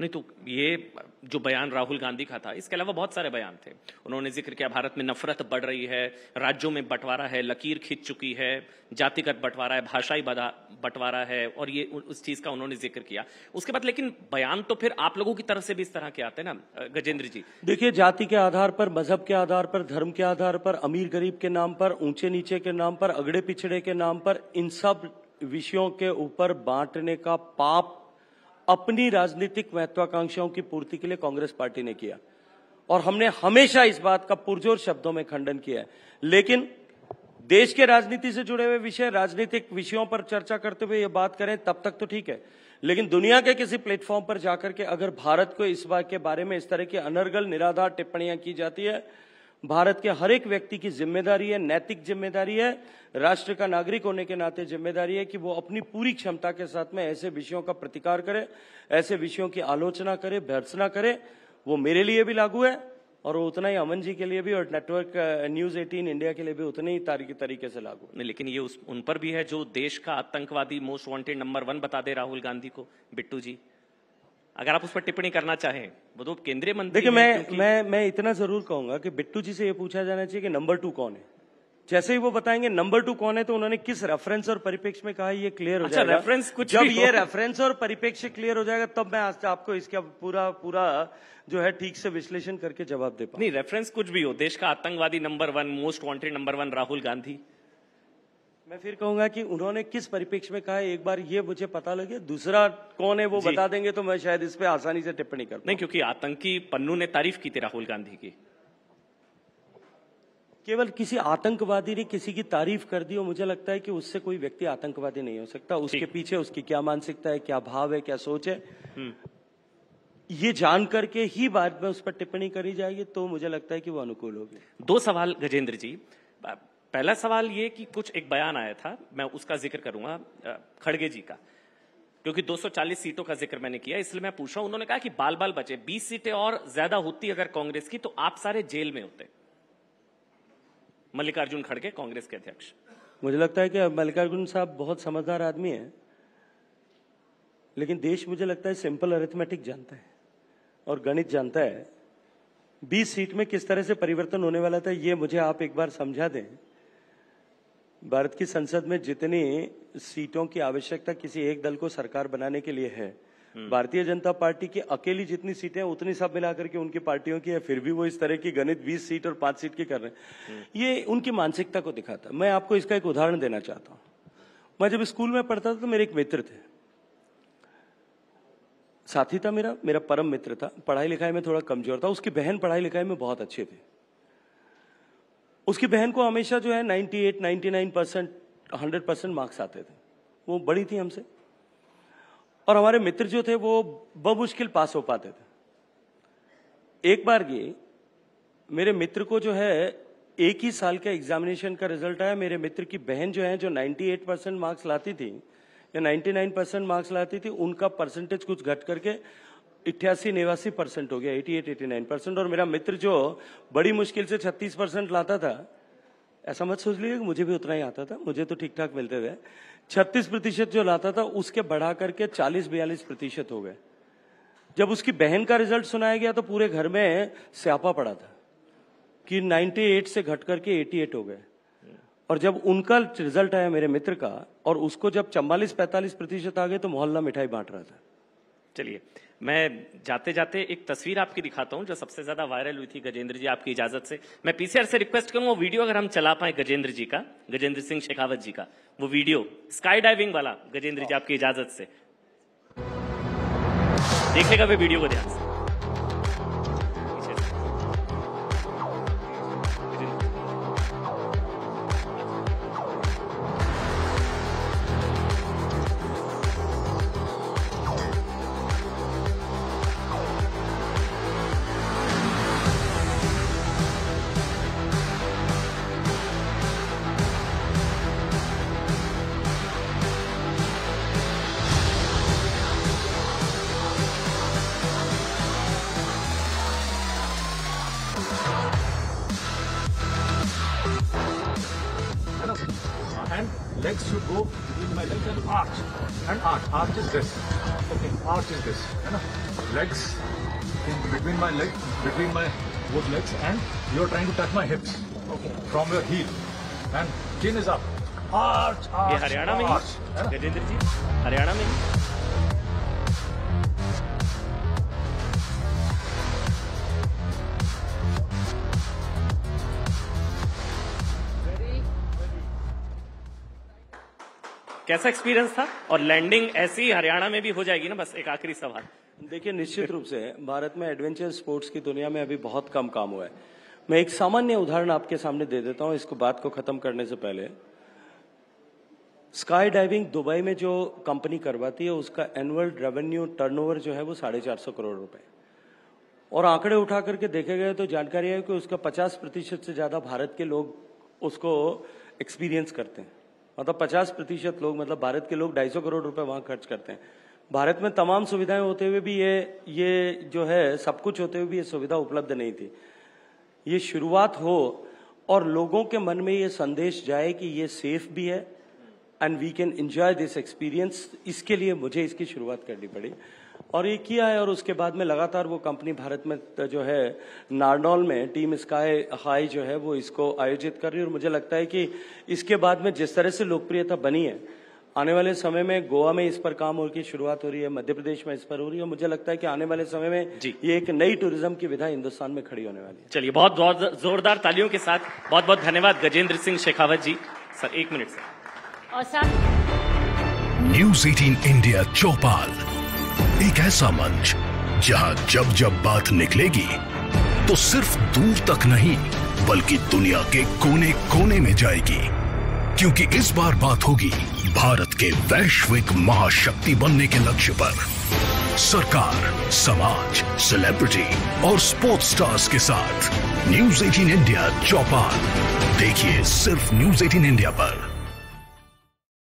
नहीं तो ये जो बयान राहुल गांधी का था, इसके अलावा बहुत सारे बयान थे। उन्होंने जिक्र किया भारत में नफरत बढ़ रही है, राज्यों में बंटवारा है, लकीर खिंच चुकी है, जातिगत बंटवारा है, भाषाई बंटवारा है, और ये उस चीज का उन्होंने जिक्र किया। उसके बाद लेकिन बयान तो फिर आप लोगों की तरफ से भी इस तरह के आते हैं ना गजेंद्र जी। देखिए, जाति के आधार पर, मजहब के आधार पर, धर्म के आधार पर, अमीर गरीब के नाम पर, ऊंचे नीचे के नाम पर, अगड़े पिछड़े के नाम पर, इन सब विषयों के ऊपर बांटने का पाप अपनी राजनीतिक महत्वाकांक्षाओं की पूर्ति के लिए कांग्रेस पार्टी ने किया, और हमने हमेशा इस बात का पुरजोर शब्दों में खंडन किया है। लेकिन देश के राजनीति से जुड़े हुए विषय, राजनीतिक विषयों पर चर्चा करते हुए ये बात करें तब तक तो ठीक है, लेकिन दुनिया के किसी प्लेटफॉर्म पर जाकर के अगर भारत को इस बात के बारे में इस तरह की अनर्गल निराधार टिप्पणियां की जाती है, भारत के हर एक व्यक्ति की जिम्मेदारी है, नैतिक जिम्मेदारी है, राष्ट्र का नागरिक होने के नाते जिम्मेदारी है कि वो अपनी पूरी क्षमता के साथ में ऐसे विषयों का प्रतिकार करे, ऐसे विषयों की आलोचना करे, भर्त्सना करे। वो मेरे लिए भी लागू है और उतना ही अमन जी के लिए भी, और नेटवर्क न्यूज 18 इंडिया के लिए भी उतने ही तरीके से लागू है। लेकिन ये उन पर भी है जो देश का आतंकवादी मोस्ट वांटेड नंबर 1 बता दे राहुल गांधी को। बिट्टू जी, अगर आप उस पर टिप्पणी करना चाहें, वो तो केंद्रीय मंत्री। देखिए, मैं इतना जरूर कहूंगा कि बिट्टू जी से ये पूछा जाना चाहिए कि नंबर 2 कौन है। जैसे ही वो बताएंगे नंबर 2 कौन है, तो उन्होंने किस रेफरेंस और परिप्रेक्ष्य में कहा, ये क्लियर हो जाएगा। रेफरेंस कुछ जब ये रेफरेंस और परिप्रेक्ष्य क्लियर हो जाएगा, तब मैं आज आपको इसका पूरा जो है ठीक से विश्लेषण करके जवाब दे पाऊं। नहीं, रेफरेंस कुछ भी हो, देश का आतंकवादी number 1, most wanted number 1 Rahul Gandhi. मैं फिर कहूंगा कि उन्होंने किस परिप्रेक्ष्य में कहा है, एक बार ये मुझे पता लगे, दूसरा कौन है वो बता देंगे तो मैं शायद इस पे आसानी से टिप्पणी कर पाऊं। नहीं, क्योंकि आतंकी पन्नू ने तारीफ की थी राहुल गांधी की। केवल किसी आतंकवादी ने किसी की तारीफ कर दी और मुझे लगता है कि उससे कोई व्यक्ति आतंकवादी नहीं हो सकता। उसके पीछे उसकी क्या मानसिकता है, क्या भाव है, क्या सोच है, ये जान करके ही बाद में उस पर टिप्पणी करी जाएगी, तो मुझे लगता है कि वो अनुकूल होगी। 2 सवाल गजेंद्र जी। पहला सवाल ये कि कुछ एक बयान आया था, मैं उसका जिक्र करूंगा, खड़गे जी का, क्योंकि 240 सीटों का जिक्र मैंने किया, इसलिए मैं पूछ रहा हूं। उन्होंने कहा कि बाल बाल बचे, 20 सीटें और ज्यादा होती अगर कांग्रेस की, तो आप सारे जेल में होते। मल्लिकार्जुन खड़गे, कांग्रेस के अध्यक्ष। मुझे लगता है कि मल्लिकार्जुन साहब बहुत समझदार आदमी है, लेकिन देश मुझे लगता है सिंपल अरिथमेटिक जानता है और गणित जानता है। 20 सीट में किस तरह से परिवर्तन होने वाला था, ये मुझे आप एक बार समझा दें। भारत की संसद में जितनी सीटों की आवश्यकता किसी एक दल को सरकार बनाने के लिए है, भारतीय जनता पार्टी की अकेली जितनी सीटें उतनी सब मिलाकर के उनकी पार्टियों की है, फिर भी वो इस तरह की गणित 20 सीट और 5 सीट की कर रहे हैं। ये उनकी मानसिकता को दिखाता है। मैं आपको इसका एक उदाहरण देना चाहता हूं। मैं जब स्कूल में पढ़ता था तो मेरे एक मित्र थे, साथी था, मेरा परम मित्र था। पढ़ाई लिखाई में थोड़ा कमजोर था, उसकी बहन पढ़ाई लिखाई में बहुत अच्छी थी। उसकी बहन को हमेशा जो है 98, 99%, 100% मार्क्स आते थे। वो बड़ी थी हमसे, और हमारे मित्र जो थे वो बमुश्किल पास हो पाते थे। एक बार ये मेरे मित्र को जो है एक ही साल का एग्जामिनेशन का रिजल्ट आया। मेरे मित्र की बहन जो है, जो 98% मार्क्स लाती थी या 99% मार्क्स लाती थी, उनका परसेंटेज कुछ घट करके 88-89% हो गया, 88-89%। और मेरा मित्र जो बड़ी मुश्किल से 36% लाता था, ऐसा मत सोच लीजिए कि मुझे भी उतना ही आता था, मुझे तो ठीक ठाक मिलते थे। 36% जो लाता था उसके बढ़ा करके 40-42% हो गए। जब उसकी बहन का रिजल्ट सुनाया गया तो पूरे घर में स्यापा पड़ा था कि 98 से घट करके 88 हो गए। और जब उनका रिजल्ट आया मेरे मित्र का, और उसको जब 44-45% आ गए, तो मोहल्ला मिठाई बांट रहा था। चलिए, मैं जाते जाते एक तस्वीर आपकी दिखाता हूं जो सबसे ज्यादा वायरल हुई थी। गजेंद्र जी, आपकी इजाजत से मैं पीसीआर से रिक्वेस्ट करूंगा, वो वीडियो अगर हम चला पाए गजेंद्र जी का, गजेंद्र सिंह शेखावत जी का, वो वीडियो स्काई डाइविंग वाला, गजेंद्र जी आपकी इजाजत से देखिएगा वे वीडियो को ध्यान से। And legs should go in my my legs and arch. And arch. Arch is this. Okay. Arch is this. है ना? Legs in between my legs, between my both legs, and you're trying to touch my hips. Okay. From your heel. And chin is up. Arch, arch. ये हरियाणा में arch, है ना? गजेंद्र जी, हरियाणा में ही। कैसा experience था? और लैंडिंग ऐसी हरियाणा में भी हो जाएगी ना? बस एक आखिरी सवाल। देखिए, निश्चित रूप से भारत में एडवेंचर स्पोर्ट्स की दुनिया में अभी बहुत कम काम हुआ है। मैं एक सामान्य उदाहरण आपके सामने दे देता हूं इसको बात को खत्म करने से पहले। स्काई डाइविंग दुबई में जो कंपनी करवाती है उसका एनुअल रेवेन्यू टर्नओवर जो है वो 450 करोड़ रुपए, और आंकड़े उठा करके देखे गए तो जानकारी है कि उसका 50% से ज्यादा भारत के लोग उसको एक्सपीरियंस करते हैं। मतलब 50% लोग, मतलब भारत के लोग 250 करोड़ रुपए वहां खर्च करते हैं। भारत में तमाम सुविधाएं होते हुए भी ये जो है सब कुछ होते हुए भी ये सुविधा उपलब्ध नहीं थी। ये शुरुआत हो और लोगों के मन में ये संदेश जाए कि ये सेफ भी है and we can enjoy this experience, इसके लिए मुझे इसकी शुरुआत करनी पड़ी और ये किया है। और उसके बाद में लगातार वो कंपनी भारत में जो है नारनौल में टीम स्काई हाई जो है वो इसको आयोजित कर रही है। और मुझे लगता है कि इसके बाद में जिस तरह से लोकप्रियता बनी है, आने वाले समय में गोवा में इस पर काम हो की शुरुआत हो रही है, मध्य प्रदेश में इस पर हो रही है। मुझे लगता है कि आने वाले समय में ये एक नई टूरिज्म की विधा हिंदुस्तान में खड़ी होने वाली है। चलिए, बहुत बहुत जोरदार तालियों के साथ बहुत बहुत धन्यवाद Gajendra Singh Shekhawat ji. Sir 1 minute sir. और सर, न्यूज़ 18 इंडिया चौपाल, एक ऐसा मंच जहां जब जब बात निकलेगी तो सिर्फ दूर तक नहीं बल्कि दुनिया के कोने कोने में जाएगी, क्योंकि इस बार बात होगी भारत के वैश्विक महाशक्ति बनने के लक्ष्य पर। सरकार, समाज, सेलिब्रिटी और स्पोर्ट्स स्टार्स के साथ न्यूज़ 18 इंडिया चौपाल देखिए सिर्फ न्यूज़ 18 इंडिया पर।